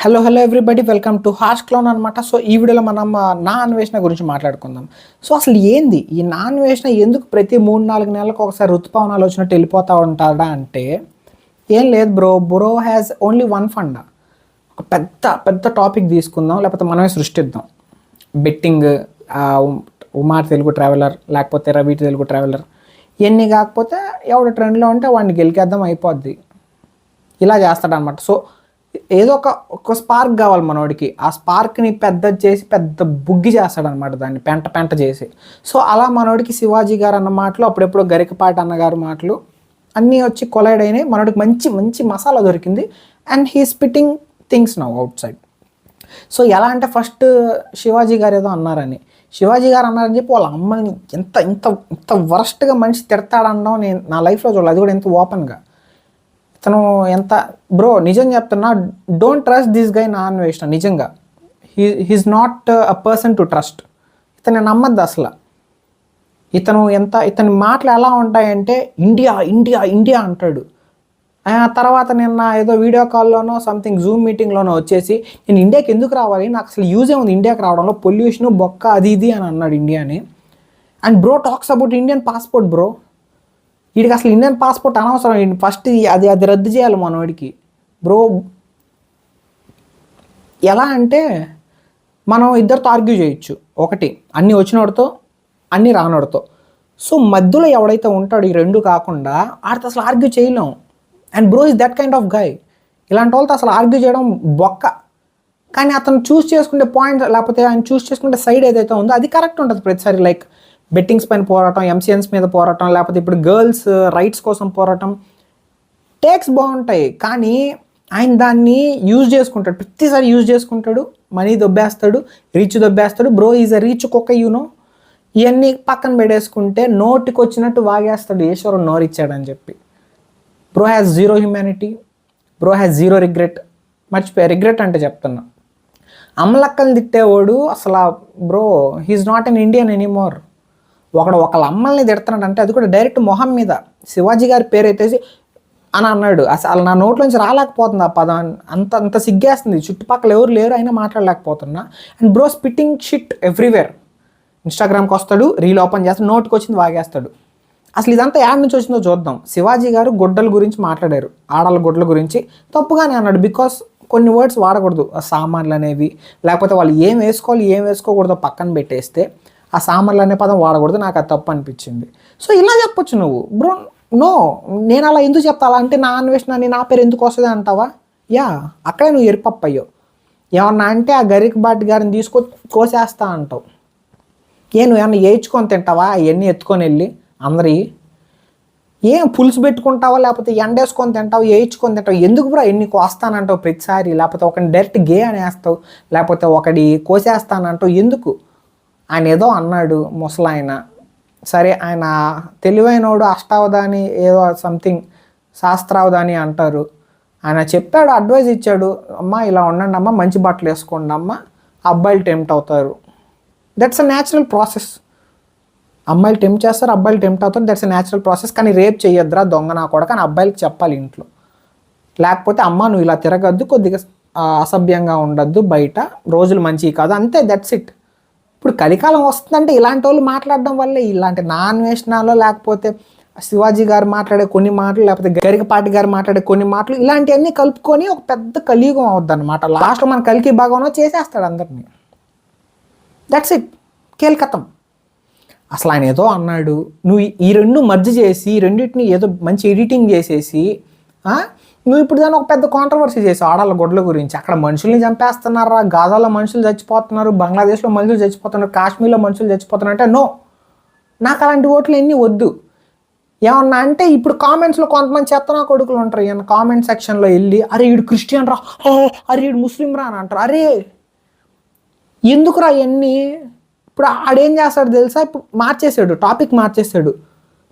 Hello everybody, welcome to harsh clown అనమాట. So ఈ వీడియోలో మనం నా అన్వేషణ గురించి మాట్లాడుకుందాం. సో అసలు ఏంది ఈ నా అన్వేషణ? ఎందుకు ప్రతి 3-4 నెలలకు ఒకసారి ఋతుపవనాలు వచ్చినట్టు వెళ్ళిపోతూ ఉంటాడా అంటే, ఏం లేదు bro has only one fund. ఒక పెద్ద పెద్ద టాపిక్ తీసుకుందాం, లేకపోతే మనమే సృష్టిద్దాం. బెట్టింగ్, ఉమా తెలుగు ట్రావెలర్, లేకపోతే రవి తెలుగు ట్రావెలర్, ఇవన్నీ కాకపోతే ఎవడ ట్రెండ్లో ఉంటే వాడిని గెలికేద్దాం, అయిపోద్ది. ఇలా చేస్తాడనమాట. సో ఏదో ఒక స్పార్క్ కావాలి మనోడికి. ఆ స్పార్క్ని పెద్ద చేసి పెద్ద బుగ్గి చేస్తాడనమాట, దాన్ని పెంట పెంట చేసి. సో అలా మనోడికి శివాజీ గారు అన్న మాటలు, అప్పుడెప్పుడు గరికపాటి అన్నగారు మాటలు అన్నీ వచ్చి కొలైడ్ అయినాయి. మనోడికి మంచి మంచి మసాలా దొరికింది. And he spitting things now out side. So ఎలా అంటే, ఫస్ట్ శివాజీ గారు ఏదో అన్నారని చెప్పి వాళ్ళ అమ్మని ఎంత ఇంత ఇంత వరస్ట్గా మనిషి తిడతాడనడం నేను నా లైఫ్లో చూడాలి. అది కూడా ఎంత ఓపెన్గా. తను ఎంత బ్రో, నిజం చెప్తున్నా, don't trust this guy Naa Anveshana. నిజంగా he's not a person to trust. ఇతను నమ్మద్దు అసలు. ఇతని మాటలు ఎలా ఉంటాయంటే, ఇండియా ఇండియా ఇండియా అంటాడు. తర్వాత నిన్న ఏదో వీడియో కాల్లోనో సంథింగ్ జూమ్ మీటింగ్లోనో వచ్చేసి, నేను ఇండియాకి ఎందుకు రావాలి, నాకు అసలు యూజ్ ఏముంది ఇండియాకి రావడంలో, పొల్యూషను బొక్క అది ఇది అని అన్నాడు ఇండియాని. And bro talks about Indian passport. Bro వీడికి అసలు ఇండియన్ పాస్పోర్ట్ అనవసరం. ఫస్ట్ అది రద్దు చేయాలి మనోడికి. బ్రో ఎలా అంటే, మనం ఇద్దరితో ఆర్గ్యూ చేయొచ్చు. ఒకటి అన్నీ వచ్చినోడితో, అన్నీ రానోడితో. సో మధ్యలో ఎవడైతే ఉంటాడో, ఈ రెండు కాకుండా ఆడితో అసలు ఆర్గ్యూ చేయలేం. And bro is that kind of guy. ఇలాంటి వాళ్ళతో అసలు ఆర్గ్యూ చేయడం బొక్క. కానీ అతను చూస్ చేసుకుంటే పాయింట్, లేకపోతే ఆయన చూస్ చేసుకుంటే సైడ్ ఏదైతే ఉందో అది కరెక్ట్ ఉంటుంది ప్రతిసారి. లైక్ బెట్టింగ్స్ పైన పోరాటం, ఎంసీఎన్స్ మీద పోరాటం, లేకపోతే ఇప్పుడు గర్ల్స్ రైట్స్ కోసం పోరాటం, టేక్స్ బాగుంటాయి. కానీ ఆయన దాన్ని యూజ్ చేసుకుంటాడు, ప్రతిసారి యూజ్ చేసుకుంటాడు. మనీ దొబ్బేస్తాడు, రీచ్ దొబ్బేస్తాడు. బ్రో ఈజ్ అ రీచ్ కుక్క, యూనో. ఇవన్నీ పక్కన పెట్టేసుకుంటే నోటికి వచ్చినట్టు వాగేస్తాడు, ఈశ్వరం నోరిచ్చాడని చెప్పి. Bro has zero humanity, bro has zero regret. మర్చిపోయా, రిగ్రెట్ అంటే చెప్తున్నా. అమ్మలక్కలు తిట్టేవాడు అసలు. Bro he's not an Indian anymore. ఒకళ్ళ అమ్మల్ని తిడుతున్నాడంటే అది కూడా డైరెక్ట్ మొహం మీద. శివాజీ గారి పేరు ఎత్తేసి అని అన్నాడు. అసలు నా నోట్లోంచి రాలేకపోతుంది ఆ పదం. అంత సిగ్గేస్తుంది. చుట్టుపక్కల ఎవరు లేరు, అయినా మాట్లాడలేకపోతున్నా. And bro spitting shit everywhere. ఇన్స్టాగ్రామ్కి వస్తాడు, రీల్ ఓపెన్ చేస్తాడు, నోటికి వచ్చింది వాగేస్తాడు. అసలు ఇదంతా యాడ్ నుంచి వచ్చిందో చూద్దాం. శివాజీ గారు గొడ్డల గురించి మాట్లాడారు, ఆడల గొడ్డల గురించి. తప్పుగానే అన్నాడు. బికాస్ కొన్ని వర్డ్స్ వాడకూడదు. సామాన్లు అనేవి, లేకపోతే వాళ్ళు ఏం వేసుకోవాలి ఏం వేసుకోకూడదో పక్కన పెట్టేస్తే ఆ సామాన్లు అనే పదం వాడకూడదు. నాకు అది తప్పు అనిపించింది. సో ఇలా చెప్పొచ్చు నువ్వు. బ్రో నో, నేను అలా ఎందుకు చెప్తా? అలా అంటే నా అన్వేషణ అని నా పేరు ఎందుకు వస్తుంది అంటావా? యా, అక్కడే నువ్వు ఎరిపప్పు అయ్యావు. ఏమన్నా అంటే ఆ గరికబాటి గారిని కోసేస్తా అంటావు. నువ్వు ఏమన్నా వేయించుకొని తింటావా? అవన్నీ ఎత్తుకొని వెళ్ళి అందరి ఏం పులుసు పెట్టుకుంటావా, లేకపోతే ఎండేసుకొని తింటావు, వేయించుకొని తింటావు? ఎందుకు బ్రో ఎన్ని కోస్తానంటావు ప్రతిసారి? లేకపోతే ఒకటి డైరెక్ట్ గే అనేస్తావు, లేకపోతే ఒకటి కోసేస్తానంటావు. ఎందుకు? ఆయన ఏదో అన్నాడు ముసలాయన. సరే, ఆయన తెలివైనోడు, అష్టావధాని ఏదో సంథింగ్ శాస్త్రావధాని అంటారు. ఆయన చెప్పాడు, అడ్వైజ్ ఇచ్చాడు. అమ్మ ఇలా ఉండండి అమ్మ, మంచి బట్టలు వేసుకోండి అమ్మ, అబ్బాయిలు టెంప్ట్ అవుతారు. That's a natural process. అమ్మాయిలు టెంప్ట్ చేస్తారు, అబ్బాయిలు టెంప్ట్ అవుతారు. That's a natural process. కానీ రేప్ చేయొద్దురా దొంగ నా కూడా, కానీ అబ్బాయిలకి చెప్పాలి ఇంట్లో. లేకపోతే అమ్మ నువ్వు ఇలా తిరగద్దు, కొద్దిగా అసభ్యంగా ఉండద్దు, బయట రోజులు మంచివి కాదు, అంతే. That's it. ఇప్పుడు కలికాలం వస్తుందంటే ఇలాంటి వాళ్ళు మాట్లాడడం వల్లే. ఇలాంటి నా అన్వేషణలో, లేకపోతే శివాజీ గారు మాట్లాడే కొన్ని మాటలు, లేకపోతే గరికపాటి గారు మాట్లాడే కొన్ని మాటలు, ఇలాంటివన్నీ కలుపుకొని ఒక పెద్ద కలియుగం అవుద్ది అనమాట. లాస్ట్లో మన కలికి భాగంలో చేసేస్తాడు అందరినీ. దట్స్ ఇట్, కేల్కతం. అసలు ఆయన ఏదో అన్నాడు, నువ్వు ఈ రెండు మర్జ్ చేసి, ఈ రెండింటిని ఏదో మంచి ఎడిటింగ్ చేసేసి నువ్వు ఇప్పుడు దాన్ని ఒక పెద్ద కాంట్రవర్సీ చేసావు ఆడాల గొడ్ల గురించి. అక్కడ మనుషుల్ని చంపేస్తున్నారా, గాజాలో మనుషులు చచ్చిపోతున్నారు, బంగ్లాదేశ్లో మనుషులు చచ్చిపోతున్నారు, కాశ్మీర్లో మనుషులు చచ్చిపోతున్నారు అంటే నో, నాకు అలాంటి ఓట్లు ఎన్ని వద్దు. ఏమన్నా అంటే ఇప్పుడు కామెంట్స్లో కొంతమంది చెత్తనా కొడుకులు ఉంటారు. ఈయన కామెంట్ సెక్షన్లో వెళ్ళి, అరే వీడు క్రిస్టియన్ రా, అరే వీడు ముస్లిం రా అని అంటారు. అరే ఎందుకురా ఇవన్నీ? ఇప్పుడు ఆడేం చేస్తాడు తెలుసా? ఇప్పుడు మార్చేసాడు, టాపిక్ మార్చేసాడు.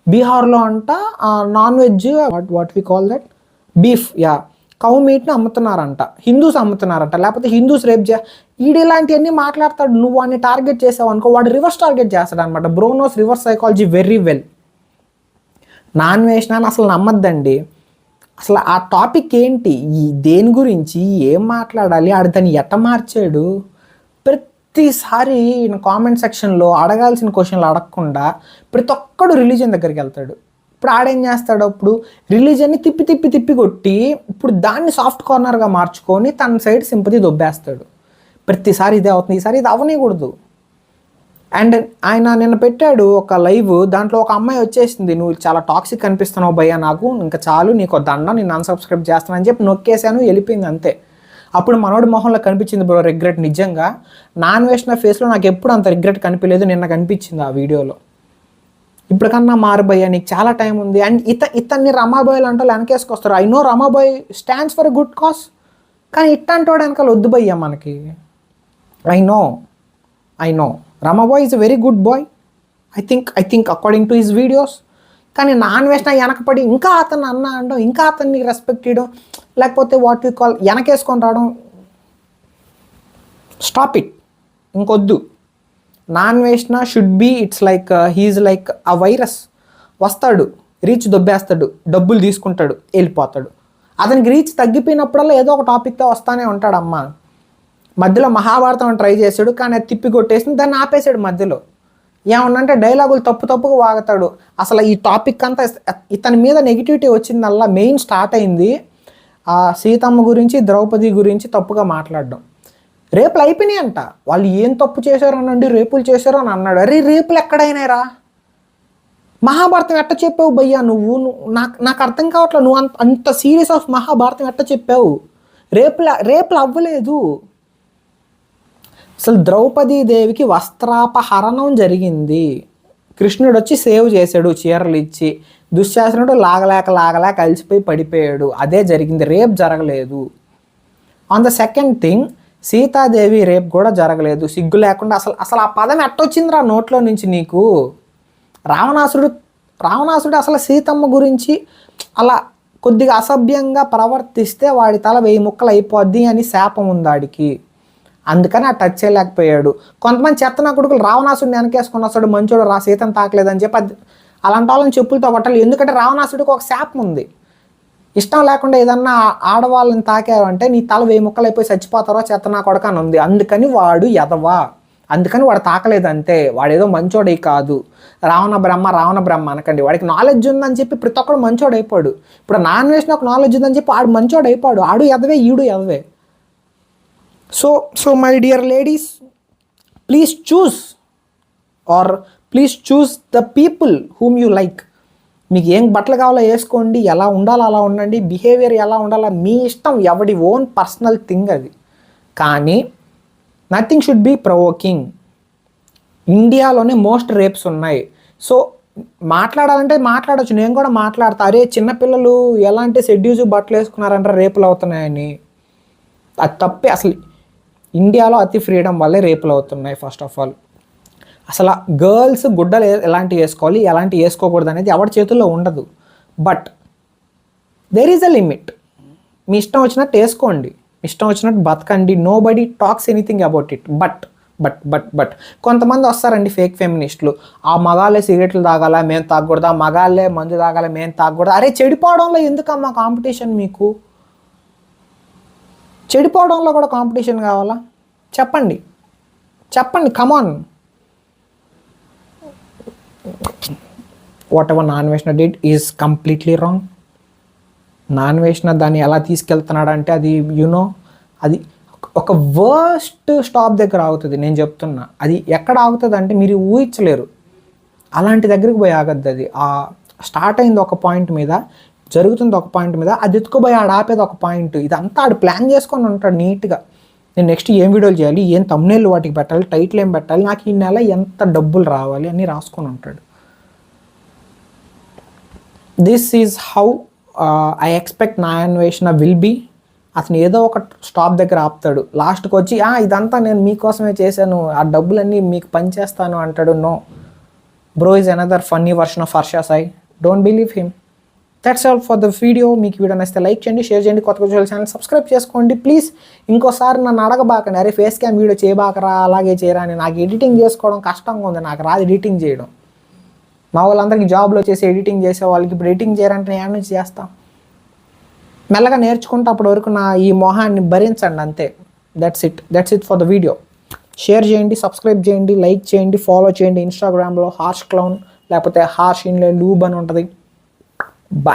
బీహార్లో అంట non veg, what we call that, beef, cow మీట్ని అమ్ముతున్నారంట, హిందూస్ అమ్ముతున్నారంట, లేకపోతే హిందూస్ రేప్ ఈడు ఇలాంటివన్నీ మాట్లాడతాడు. నువ్వు వాడిని టార్గెట్ చేసావు అనుకో, వాడు రివర్స్ టార్గెట్ చేస్తాడు అనమాట. బ్రోనోస్ రివర్స్ సైకాలజీ వెరీ వెల్. నా అన్వేషణ అసలు నమ్మద్దండి. అసలు ఆ టాపిక్ ఏంటి, ఈ దేని గురించి ఏం మాట్లాడాలి, ఆడు దాన్ని ఎట్ట మార్చాడు. ప్రతిసారి కామెంట్ సెక్షన్లో అడగాల్సిన క్వశ్చన్లు అడగకుండా ప్రతి ఒక్కడు రిలీజన్ దగ్గరికి వెళ్తాడు. ఇప్పుడు ఆడేం చేస్తాడు, అప్పుడు రిలీజన్ని తిప్పి తిప్పి తిప్పి కొట్టి ఇప్పుడు దాన్ని సాఫ్ట్ కార్నర్గా మార్చుకొని తన సైడ్ సింపతి దొబ్బేస్తాడు. ప్రతిసారి ఇదే అవుతుంది, ఈసారి ఇది అవనీయకూడదు. అండ్ ఆయన నిన్న పెట్టాడు ఒక లైవ్, దాంట్లో ఒక అమ్మాయి వచ్చేసింది, నువ్వు చాలా టాక్సిక్ అనిపిస్తున్నావు భయ్యా, నాకు ఇంకా చాలు, నీకు దండ, నేను అన్సబ్స్క్రైబ్ చేస్తాను అని చెప్పి నొక్కేశాను, వెళ్ళిపోయింది అంతే. అప్పుడు మనోడి మొహంలో కనిపించింది బ్రో రిగ్రెట్. నిజంగా నాన్ వేసిన ఫేస్లో నాకు ఎప్పుడు అంత రిగ్రెట్ కనిపించలేదు, నిన్న కనిపించింది ఆ వీడియోలో. ఇప్పటికన్నా మారబోయ్యా, నీకు చాలా టైం ఉంది. అండ్ ఇతన్ని రమాబాయ్లు అంటే వెనకేసుకొస్తారు. I know Ramabai stands for a good cause, కానీ ఇట్టంటే వెనకాల వద్దు భయ్యా మనకి. I know Ramabai is a very good boy, I think according to his videos. కానీ నాన్ వేసిన వెనకపడి ఇంకా అతను అన్న అనడం, ఇంకా అతన్ని రెస్పెక్ట్ ఇవ్వడం, లేకపోతే వాట్ యూ కాల్ వెనకేసుకొని రావడం, స్టాప్ ఇట్, ఇంకొద్దు. నాన్ వేసిన should be, it's like he's like a virus. వస్తాడు, రీచ్ దొబ్బేస్తాడు, డబ్బులు తీసుకుంటాడు, వెళ్ళిపోతాడు. అతనికి రీచ్ తగ్గిపోయినప్పుడల్లా ఏదో ఒక టాపిక్తో వస్తానే ఉంటాడు. అమ్మ మధ్యలో మహాభారతం ట్రై చేశాడు, కానీ అది తిప్పి కొట్టేసి దాన్ని ఆపేశాడు మధ్యలో. ఏమన్నంటే డైలాగులు తప్పుగా వాగుతాడు. అసలు ఈ టాపిక్ అంతా ఇతని మీద నెగిటివిటీ వచ్చిందల్లా మెయిన్ స్టార్ట్ అయింది ఆ సీతమ్మ గురించి, ద్రౌపది గురించి తప్పుగా మాట్లాడడం. రేపులు అయిపోయినాయి అంట, వాళ్ళు ఏం తప్పు చేశారు అనండి, రేపులు చేశారు అని అన్నాడు. అరే రేపులు ఎక్కడైనారా, మహాభారతం ఎట్ట చెప్పావు భయ్యా నువ్వు, నాకు అర్థం కావట్లేదు, నువ్వు అంత సీరియస్ ఆఫ్ మహాభారతం ఎట్ట చెప్పావు, రేపులు అవ్వలేదు. అసలు ద్రౌపదీదేవికి వస్త్రాపహరణం జరిగింది, కృష్ణుడు వచ్చి సేవ్ చేశాడు చీరలు ఇచ్చి, దుశ్శాసనుడు లాగలేక అలసిపోయి పడిపోయాడు, అదే జరిగింది, రేప్ జరగలేదు. On the second thing, Sitadevi rape కూడా జరగలేదు. సిగ్గు లేకుండా అసలు ఆ పదం ఎట్టొచ్చిందిరా నోట్లో నుంచి నీకు. రావణాసుడు అసలు సీతమ్మ గురించి అలా కొద్దిగా అసభ్యంగా ప్రవర్తిస్తే వాడి తల 1000 ముక్కలు అయిపోద్ది అని శాపం ఉంది వాడికి, అందుకని ఆ టచ్ చేయలేకపోయాడు. కొంతమంది చెత్తన కొడుకులు రావణాసుడిని వెనకేసుకొని వస్తాడు, మంచోడు సీతను తాకలేదని చెప్పి అలాంటి వాళ్ళని చెప్పులతో కొట్టాలి. ఎందుకంటే రావణాసుడికి ఒక శాపం ఉంది, ఇష్టం లేకుండా ఏదన్నా ఆడవాళ్ళని తాకావంటే నీ తల 1000 ముక్కలు అయిపోయి చచ్చిపోతారో చెత్తనా కొడక అని ఉంది. అందుకని వాడు ఎదవా, అందుకని వాడు తాకలేదు అంతే, వాడేదో మంచోడే కాదు. రావణ బ్రహ్మ అనకండి, వాడికి నాలెడ్జ్ ఉందని చెప్పి ప్రతి ఒక్కడు మంచోడు అయిపోడు. ఇప్పుడు నాన్ వేసిన ఒక నాలెడ్జ్ ఉందని చెప్పి ఆడు మంచోడు అయిపోడు, ఆడు ఎదవే ఈడు ఎదవే. So my dear ladies, please choose the people whom you like. మీకు ఏం బట్టలు కావాలో వేసుకోండి, ఎలా ఉండాలో అలా ఉండండి, బిహేవియర్ ఎలా ఉండాలో మీ ఇష్టం, ఎవడి ఓన్ పర్సనల్ థింగ్ అది. కానీ నథింగ్ షుడ్ బీ ప్రొవోకింగ్. ఇండియాలోనే మోస్ట్ రేప్స్ ఉన్నాయి. సో మాట్లాడాలంటే మాట్లాడచ్చు, నేను కూడా మాట్లాడతా. అరే చిన్నపిల్లలు ఎలాంటి షెడ్యూల్స్ బట్టలు వేసుకున్నారంటే రేపులు అవుతున్నాయని, అది తప్పే. అసలు ఇండియాలో అతి ఫ్రీడమ్ వల్లే రేపులు అవుతున్నాయి. ఫస్ట్ ఆఫ్ ఆల్ అసలు గర్ల్స్ గుడ్డలు ఎలాంటివి వేసుకోవాలి, ఎలాంటివి వేసుకోకూడదు అనేది ఎవరి చేతుల్లో ఉండదు. But there is a limit. మీ ఇష్టం వచ్చినట్టు వేసుకోండి, ఇష్టం వచ్చినట్టు బతకండి, nobody talks anything about it. But కొంతమంది వస్తారండి ఫేక్ ఫెమినిస్టులు, ఆ మగాళ్ళే సిగరెట్లు తాగాల మేము తాగకూడదు, ఆ మగాళ్ళే మందు తాగాల మేము తాగకూడదు. అరే చెడిపోవడంలో ఎందుకమ్మా కాంపిటీషన్ మీకు? చెడిపోవడంలో కూడా కాంపిటీషన్ కావాలా? చెప్పండి, come on. Whatever Naa Anveshana did is completely wrong. Naa Anveshana దాన్ని ఎలా తీసుకెళ్తున్నాడు అంటే అది అది ఒక వర్స్ట్ స్టాప్ దగ్గర ఆగుతుంది. నేను చెప్తున్నా, అది ఎక్కడ ఆగుతుంది అంటే మీరు ఊహించలేరు. అలాంటి దగ్గరికి పోయి ఆగద్దు అది. ఆ స్టార్ట్ అయింది ఒక పాయింట్ మీద, జరుగుతుంది ఒక పాయింట్ మీద, అది ఎత్తుకుపోయి ఆడ ఆపేది ఒక పాయింట్. ఇదంతా ఆడు ప్లాన్ చేసుకొని ఉంటాడు నీట్గా. నేను నెక్స్ట్ ఏం వీడియోలు చేయాలి, ఏం thumbnail వాటికి పెట్టాలి, టైటిల్ ఏం పెట్టాలి, నాకు ఈ నెల ఎంత డబ్బులు రావాలి అని రాసుకొని ఉంటాడు. This is how I expect Naa Anveshana will be. అతను ఏదో ఒక స్టాప్ దగ్గర ఆపుతాడు, లాస్ట్కి వచ్చి ఇదంతా నేను మీకోసమే చేశాను, ఆ డబ్బులన్నీ మీకు పనిచేస్తాను అంటాడు. No bro is another funny version of Harsha Sai. Don't believe him. That's all for the video. మీకు వీడియో నచ్చితే లైక్ చేయండి, షేర్ చేయండి, కొత్త ఛానల్ సబ్స్క్రైబ్ చేసుకోండి ప్లీజ్. ఇంకోసారి నన్ను అడగబాకండి, అరే ఫేస్ క్యామ్ వీడియో చేయబాకరా, అలాగే చేయరా అని. నాకు ఎడిటింగ్ చేసుకోవడం కష్టంగా ఉంది, నాకు రాదు ఎడిటింగ్ చేయడం. మా వాళ్ళందరికీ జాబ్లో చేసి ఎడిటింగ్ చేసే వాళ్ళకి ఇప్పుడు ఎడిటింగ్ చేయాలంటే నేను నుంచి చేస్తాను. మెల్లగా నేర్చుకుంటే అప్పటి వరకు నా ఈ మొహాన్ని భరించండి అంతే. That's it for the video. Share చేయండి, సబ్స్క్రైబ్ చేయండి, లైక్ చేయండి, ఫాలో చేయండి. ఇన్స్టాగ్రామ్లో హార్ష్ క్లౌన్ లేకపోతే హార్ష్ ఇన్లే లూబ్ అని ఉంటుంది. బాయ్.